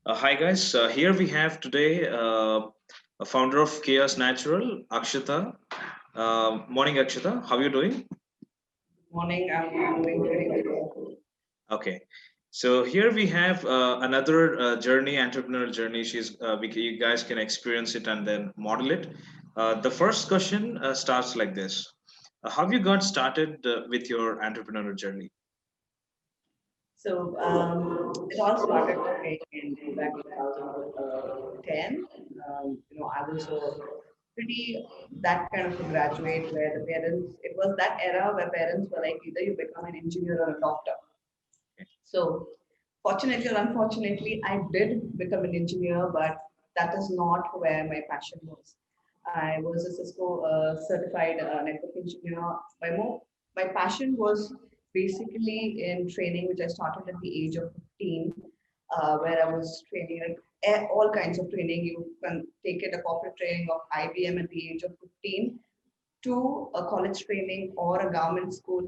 Hi guys, here we have today a founder of Kiyas Natural, Akshatha. Morning, Akshatha. How are you doing? Morning, I'm doing pretty good. Okay, so here we have another journey, entrepreneurial journey. You guys can experience it and then model it. The first question starts like this: How have you got started with your entrepreneurial journey? It all started for me in back 2010. I was pretty that kind of a graduate where the parents, it was that era where parents were like, either you become an engineer or a doctor. So, fortunately or unfortunately, I did become an engineer, but that is not where my passion was. I was a Cisco certified network engineer. My passion was basically in training, which I started at the age of 15, where I was training like all kinds of training. You can take it a corporate training of IBM at the age of 15 to a college training or a government school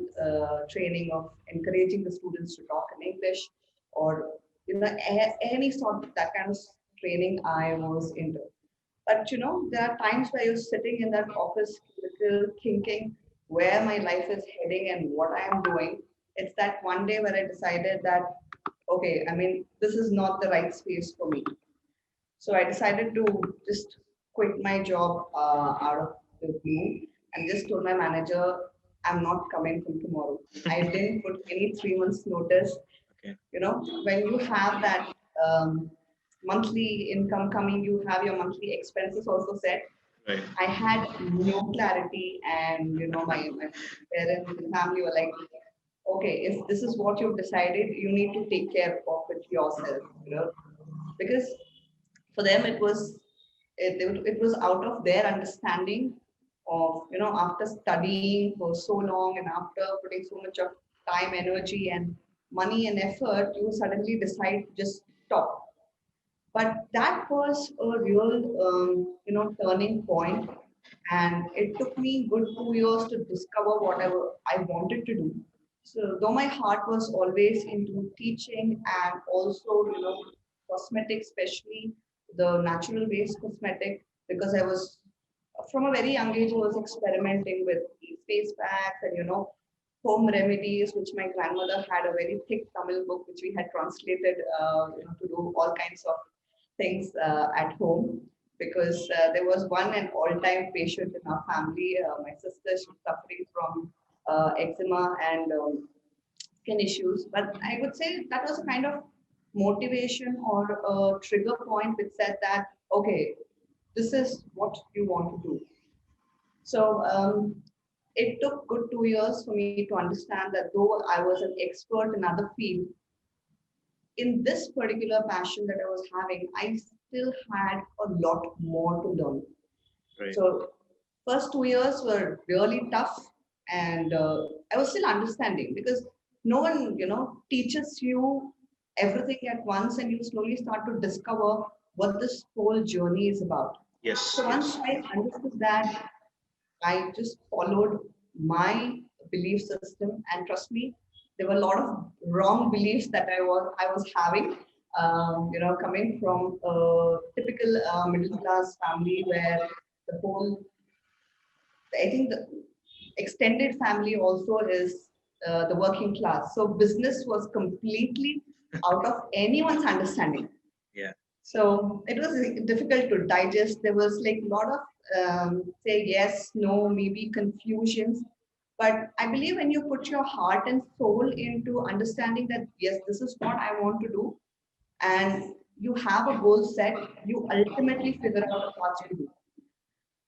training of encouraging the students to talk in English or any sort of that kind of training I was into. But there are times where you're sitting in that office little thinking where my life is heading and what I am doing. It's that one day where I decided that okay, I mean this is not the right space for me. So I decided to just quit my job out of the blue and just told my manager, I'm not coming from tomorrow. I didn't put any 3 months notice. Okay, When you have that monthly income coming, you have your monthly expenses also set. right. I had no clarity, and my parents and family were like, okay, if this is what you've decided, you need to take care of it yourself, because for them it was out of their understanding of after studying for so long and after putting so much of time, energy, and money and effort, you suddenly decide to just stop. But that was a real turning point, and it took me good 2 years to discover whatever I wanted to do. So though my heart was always into teaching and also, cosmetic, especially the natural based cosmetic, because I was from a very young age, I was experimenting with these face packs and, home remedies, which my grandmother had a very thick Tamil book, which we had translated, to do all kinds of things at home. Because there was one and all-time patient in our family, my sister, she's suffering from eczema and skin issues. But I would say that was a kind of motivation or a trigger point which said that, okay, this is what you want to do. So it took good 2 years for me to understand that though I was an expert in other field, in this particular passion that I was having, I still had a lot more to learn. Right. So first 2 years were really tough, and I was still understanding because no one, teaches you everything at once, and you slowly start to discover what this whole journey is about. Yes, So once yes. I understood that, I just followed my belief system, and trust me, there were a lot of wrong beliefs that I was having. Coming from a typical middle class family where the whole, I think the extended family also is the working class. So business was completely out of anyone's understanding. Yeah. So it was difficult to digest. There was like a lot of say yes, no, maybe confusions. But I believe when you put your heart and soul into understanding that yes, this is what I want to do, and you have a goal set, you ultimately figure out a path to do.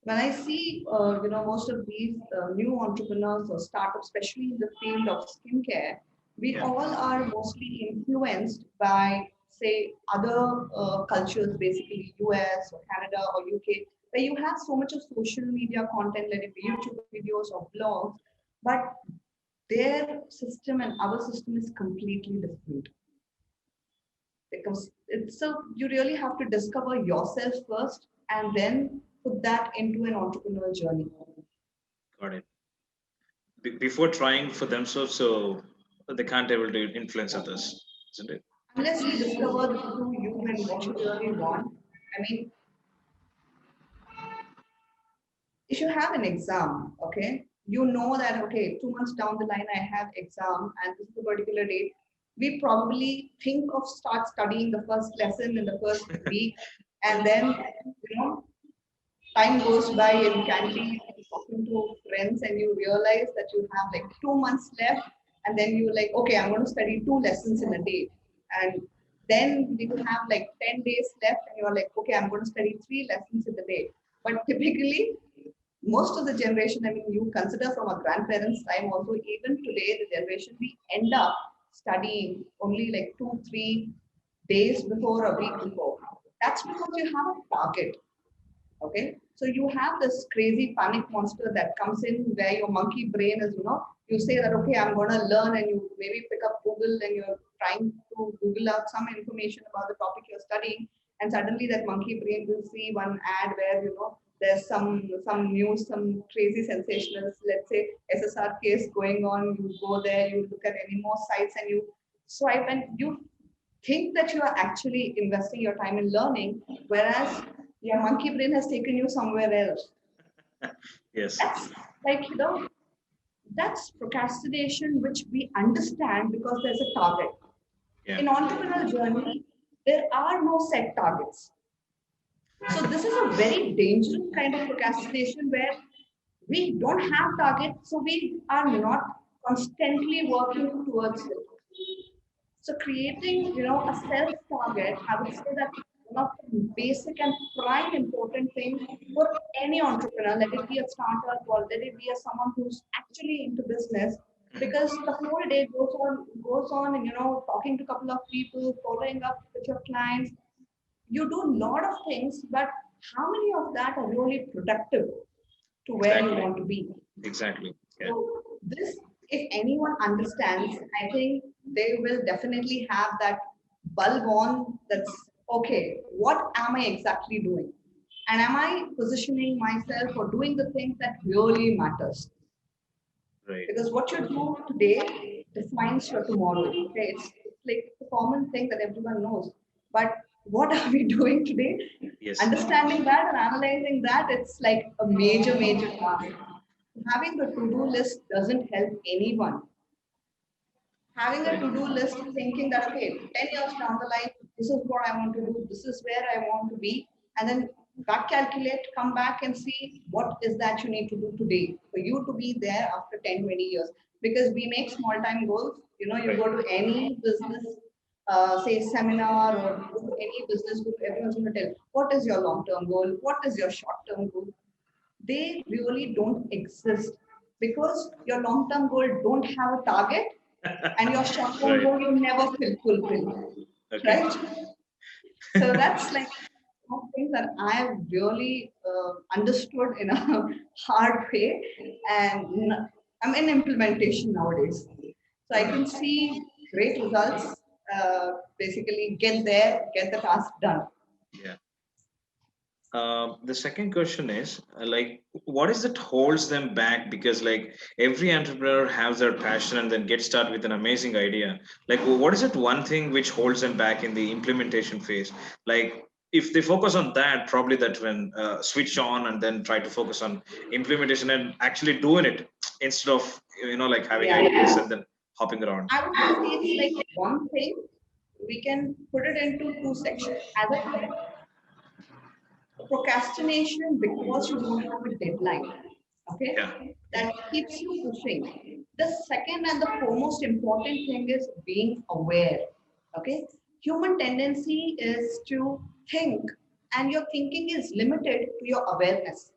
When I see, most of these new entrepreneurs or startups, especially in the field of skincare, we Yeah. all are mostly influenced by, say, other cultures, basically US or Canada or UK, where you have so much of social media content, let it be YouTube videos or blogs, but their system and our system is completely different. Because it's so you really have to discover yourself first and then put that into an entrepreneurial journey. Got it. Before trying for themselves, so they can't able to influence others, isn't it? unless you discover the true you and what you really want. I mean, if you have an exam, okay, you know that okay, 2 months down the line I have exam and this is a particular date. We probably think of start studying the first lesson in the first week, and then time goes by in canteen talking to friends, and you realize that you have like 2 months left, and then you're like, okay, I'm going to study 2 lessons in a day, and then you have like 10 days left, and you're like, okay, I'm going to study 3 lessons in a day. But typically most of the generation, I mean, you consider from a grandparents' time also, even today, the generation, we end up studying only like 2, 3 days before, a week before. That's because you have a target. Okay. So you have this crazy panic monster that comes in where your monkey brain is, you say that, okay, I'm going to learn, and you maybe pick up Google and you're trying to Google out some information about the topic you're studying. And suddenly that monkey brain will see one ad where, there's some news, some crazy sensational, let's say SSR case going on. You go there, you look at any more sites and you swipe, and you think that you are actually investing your time in learning, whereas your monkey brain has taken you somewhere else. Yes. That's like, that's procrastination, which we understand because there's a target. Yeah. In entrepreneurial journey, there are no set targets. So this is a very dangerous kind of procrastination where we don't have targets, so we are not constantly working towards it. So creating, a self-target, I would say that one of the basic and prime important thing for any entrepreneur, let it be a startup or let it be a someone who's actually into business, because the whole day goes on, and talking to a couple of people, following up with your clients. You do a lot of things, but how many of that are really productive to where you Exactly. want to be? Exactly. Yeah. So this, if anyone understands, I think they will definitely have that bulb on. That's okay. What am I exactly doing? And am I positioning myself or doing the things that really matters? Right. Because what you do today defines your tomorrow. Okay, it's like a common thing that everyone knows. But what are we doing today? Yes. Understanding that and analyzing that, it's like a major task. Having a to-do list doesn't help anyone. Having a Right. to-do list, thinking that okay, 10 years down the line, this is what I want to do, this is where I want to be, and then back calculate, come back and see what is that you need to do today for you to be there after 10, 20 years. Because we make small time goals. You Right. go to any business, say seminar, or go to any business group, everyone's going to tell what is your long-term goal, what is your short-term goal. They really don't exist because your long-term goal don't have a target, and your short-term Right. goal you never fulfill, Okay. right? So that's like some things that I've really understood in a hard way, and I'm in implementation nowadays. So I can see great results. Basically, get there, get the task done. Yeah. The second question is like, what is that holds them back? Because like every entrepreneur has their passion and then get started with an amazing idea. Like, what is it one thing which holds them back in the implementation phase? Like, if they focus on that, probably that when switch on and then try to focus on implementation and actually doing it instead of like having Yeah, ideas and then hopping around. I would say it's like one thing. We can put it into two sections. As I said, procrastination because you don't have a deadline. Okay, Yeah. Yeah. that keeps you pushing. The second and the foremost important thing is being aware. Okay, human tendency is to think, and your thinking is limited to your awareness.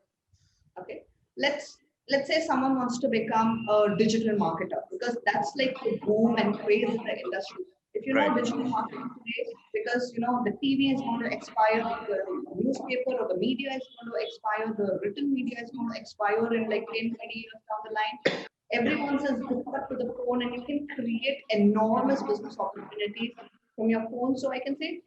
Okay, let's say someone wants to become a digital marketer because that's like the boom and craze in the industry. If you know Right. digital marketing today, because the TV is going to expire, the newspaper or the media is going to expire, the written media is going to expire in like 10, 20 years down the line. Yeah. Everyone's is hooked up to the phone, and you can create enormous business opportunities from your phone. So I can say,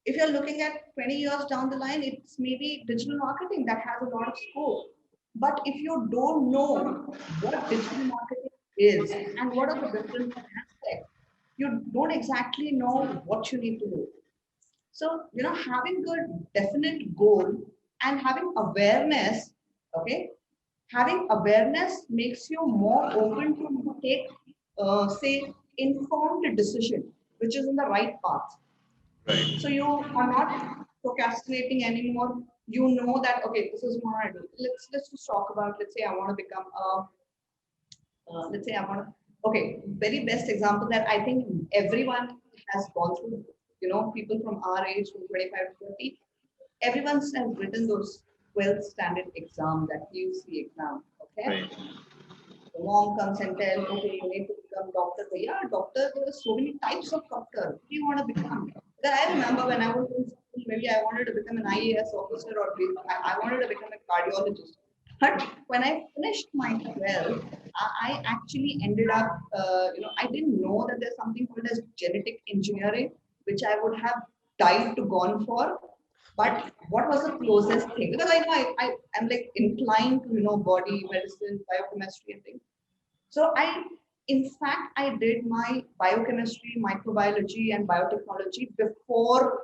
if you're looking at 20 years down the line, it's maybe digital marketing that has a lot of scope. But if you don't know what digital marketing is and what are the different aspects, You don't exactly know what you need to do. So, having a definite goal and having awareness, okay, having awareness makes you more open to take, say, informed decision, which is in the right path. So Right. you are not procrastinating anymore. You know that okay, this is what I do. Let's just talk about. Let's say I want to become a. Let's say I want to. Okay, very best example that I think everyone has gone through. People from our age, from 25 to 30, everyone has written those 12th standard exam, that PUC exam. Okay, Right. the mom comes and tells, okay, you need to become doctor. But yeah, doctor, there are so many types of doctor. What do you want to become? Because I remember when I was in school, maybe I wanted to become an IAS officer or I wanted to become a cardiologist. But when I finished my 12th, I actually ended up, I didn't know that there's something called as genetic engineering, which I would have died to gone for. But what was the closest thing? Because I know I'm like inclined to, body medicine, biochemistry and things. So in fact, I did my biochemistry, microbiology, and biotechnology before,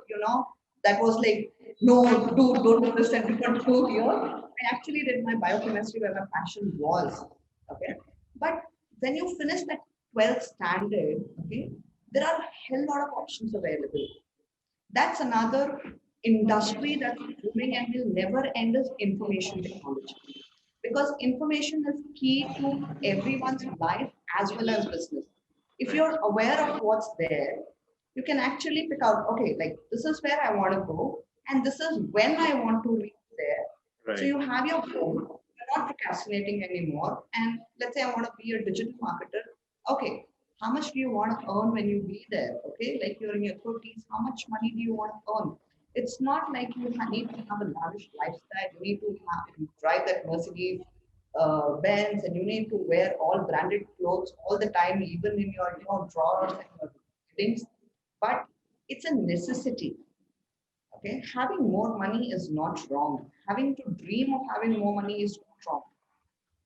that was like, no, don't do this and don't do here. I actually did my biochemistry where my passion was. Okay. But when you finish that 12th standard, okay, there are a hell lot of options available. That's another industry that's booming and will never end is information technology. Because information is key to everyone's life as well as business. If Right. you're aware of what's there, you can actually pick out, okay, like this is where I want to go, and this is when I want to reach there. So Right. you have your goal, you're not procrastinating anymore. And let's say I want to be a digital marketer. Okay, how much do you want to earn when you be there? Okay, like you're in your 30s, how much money do you want to earn? It's not like you need to have a lavish lifestyle. You need to drive that Mercedes Benz, and you need to wear all branded clothes all the time, even in your drawers and your things. But it's a necessity. Okay, having more money is not wrong. Having to dream of having more money is not wrong.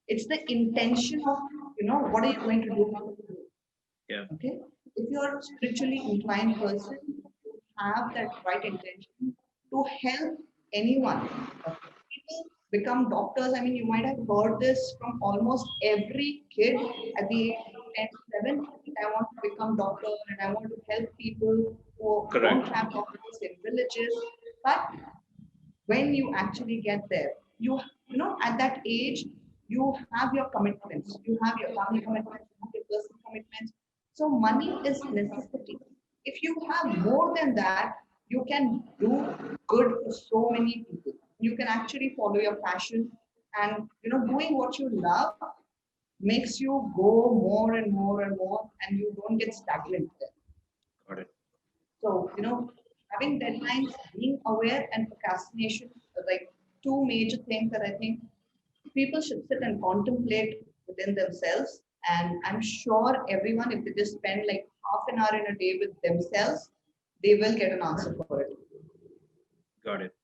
It's the intention of what are you going to do with it. Yeah. Okay, if you're a spiritually inclined person, you have that right intention to help anyone. People become doctors. I mean, you might have heard this from almost every kid at the age of 10 to 11. I want to become doctor and I want to help people who don't Correct. have doctors in villages. But when you actually get there, at that age, you have your commitments, you have your family commitments, you have your personal commitments. So money is necessity. If you have more than that, you can do good for so many people. You can actually follow your passion, and doing what you love makes you go more and more and more, and you don't get stagnant there. Got it. So, having deadlines, being aware, and procrastination are like two major things that I think people should sit and contemplate within themselves. And I'm sure everyone, if they just spend like half an hour in a day with themselves, they will get an answer for it. Got it.